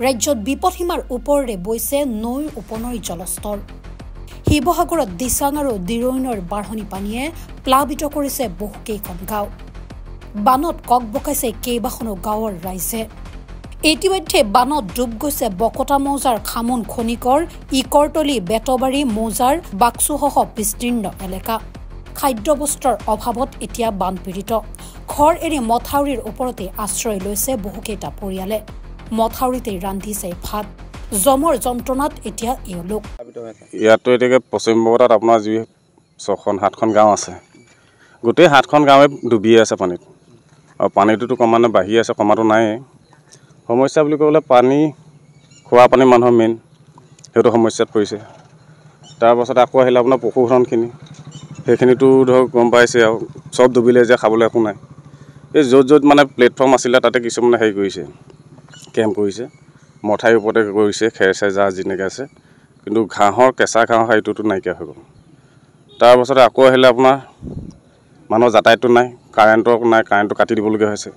ৰাজ্যত বিপদসীমাৰ ওপৰেৰে বৈছে নৈৰ উপনৈৰ জলস্তৰ। শিৱসাগৰত দিচাং আৰু দিৰৈনৰ বাঢ়নি পানীয়ে প্লাবিত কৰিছে বহুকেইখন গাঁও। বানত কক বকাইছে কেইবাখনো গাঁৱৰ ৰাইজে। ইতিমধ্যে বানত ডুব গৈছে বকতা মৌজাৰ খামুন খনিকৰ ইকৰতলি বেতবাৰী মৌজাৰ বাক্সুসহ বিস্তীৰ্ণ এলেকা। খাদ্যবস্ত্ৰৰ অভাৱত এতিয়া বানপীড়িত। ঘৰ এৰি মথাউৰিৰ ওপৰতে আশ্ৰয় লৈছে বহুকেইটা পৰিয়ালে। মথাউৰিতে ৰান্ধিছে ভাত। জমৰ যন্ত্ৰণাত এতিয়া এওঁলোক। ইয়াতো এতিয়া পশ্চিম বংগত আপোনাৰ যি 6-7খন গাঁও আছে, গোটেই 7খন গাঁৱে ডুবি আছে পানীত। আৰু পানীটোতো ক্ৰমান্বয়ে বাঢ়ি আছে, কমাটো নাই। সমস্যা বুলি ক'বলৈ পানী, খোৱা পানী মানুহৰ মেইন, সেইটো সমস্যাত পৰিছে। তাৰপাছত আকৌ আহিলে আপোনাৰ পশুধনখিনি, সেইখিনিতো ধৰক গম পাইছে আৰু চব ডুবিলে যে খাবলৈ একো নাই। এই য'ত মানে প্লেটফৰ্ম আছিলে তাতে কিছুমানে হেৰি কৰিছে, কেম্প কৰিছে, মথাউৰিৰ ওপৰতে কৰিছে, খেৰ চেৰ যা যেনেকৈ আছে। কিন্তু ঘাঁহৰ কেঁচা ঘাঁহৰ হেৰিটোতো নাইকিয়া হৈ গ'ল। তাৰপাছতে আকৌ আহিলে আপোনাৰ মানুহৰ যাতায়াতটো নাই, কাৰেণ্টটো কাটি দিবলগীয়া হৈছে।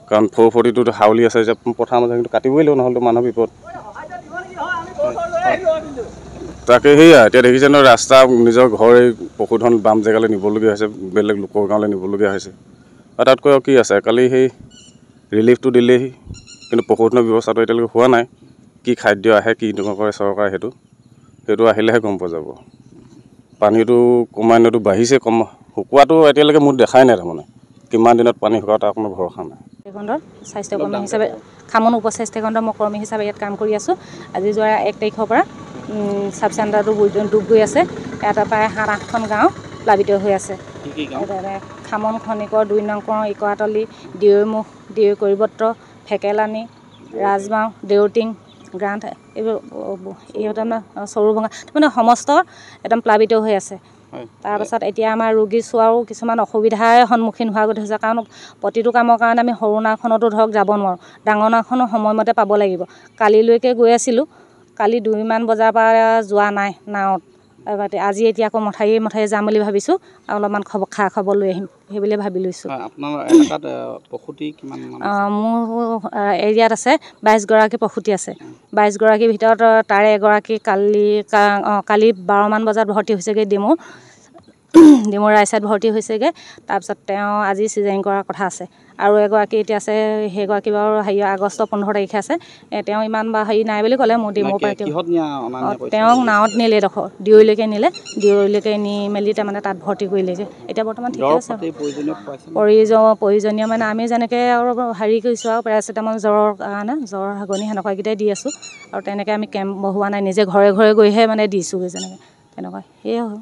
কাৰণ 440টো হাউলি আছে যে পথাৰ মাজত, কিন্তু কাটিবই লাগিব, নহ'লেতো মানুহৰ বিপদ। তাকে সেয়া এতিয়া দেখিছে নহয়, ৰাস্তা নিজৰ ঘৰ পশুধন বাম জেগালৈ নিবলগীয়া হৈছে, বেলেগ লোকৰ গাঁৱলৈ নিবলগীয়া হৈছে। আৰু তাতকৈ আৰু কি আছে, কালি সেই ৰিলিফটো দিলেহি, কিন্তু পশুধনৰ ব্যৱস্থাটো এতিয়ালৈকে হোৱা নাই। কি খাদ্য আহে, কি নকৰে চৰকাৰে, সেইটো আহিলেহে গম পোৱা যাব। পানীটো ক্ৰমান্বয়েতো বাঢ়িছে, শুকোৱাটো এতিয়ালৈকে মোৰ দেখাই নাই। তাৰমানে কিমান দিনত পানী শুকাও তাৰ কোনো ভৰসা নাই। স্বাস্থ্যকৰ্মী হিচাপে খামন উপ স্বাস্থ্যকেন্দ্ৰৰ মই কৰ্মী হিচাপে ইয়াত কাম কৰি আছোঁ। আজি যোৱা 1 তাৰিখৰ পৰা চাব চেণ্টাৰটো ডুব গৈ আছে। ইয়াত প্ৰায় 7-8খন গাঁও প্লাবিত হৈ আছে। খামন খনিকৰ 2 নং ইকৰাতলি, দিৰৈমুখ, দিৰৈ কৰিবত্ৰ, ফেকেলানি, ৰাজমাও, দেউটিং, গ্ৰান্ট, এইবোৰ তাৰমানে চৰুভঙা, মানে সমস্ত একদম প্লাবিত হৈ আছে। তাৰপাছত এতিয়া আমাৰ ৰোগী চোৱাও কিছুমান অসুবিধাৰ সন্মুখীন হোৱা গৈ হৈছে। কাৰণ প্ৰতিটো কামৰ কাৰণে আমি সৰু নাওখনতো ধৰক যাব নোৱাৰোঁ, ডাঙৰ নাওখনো সময়মতে পাব লাগিব। কালিলৈকে গৈ আছিলোঁ, কালি 2মান বজাৰ পৰা যোৱা নাই নাৱত। আজি এতিয়া আকৌ মথাউৰি যাম বুলি ভাবিছোঁ, আৰু অলপমান খা খবৰ লৈ আহিম সেই বুলি ভাবি লৈছোঁ। মোৰ এৰিয়াত আছে 22গৰাকী প্ৰসূতি আছে। 22গৰাকীৰ ভিতৰত তাৰে এগৰাকী কালি 12মান বজাত ভৰ্তি হৈছেগৈ ডিমৌ ৰাইচাত ভৰ্তি হৈছেগৈ। তাৰপিছত তেওঁ আজি চিজাৰিং কৰাৰ কথা আছে। আৰু এগৰাকী এতিয়া আছে, সেইগৰাকী বাৰু আগষ্ট 15 তাৰিখে আছে। তেওঁ ইমান বা হেৰি নাই বুলি ক'লে। মোৰ ডিমৌৰ পৰা তেওঁক নাৱত নিলে, দিৰৈলৈকে নিলে, দিৰৈলৈকে নি মেলি তাৰমানে তাত ভৰ্তি কৰিলেগৈ। এতিয়া বৰ্তমান ঠিকে আছে। প্ৰয়োজনীয় মানে আমি যেনেকৈ আৰু হেৰি কৰিছোঁ আৰু পেৰাচিটামল জ্বৰৰ কাৰণে, জ্বৰ হাগনি সেনেকুৱাকেইটাই দি আছোঁ। আৰু তেনেকৈ আমি কেম্প বহোৱা নাই, নিজে ঘৰে ঘৰে গৈহে মানে দিছোঁগৈ যেনেকৈ তেনেকুৱা সেয়াই হ'ল।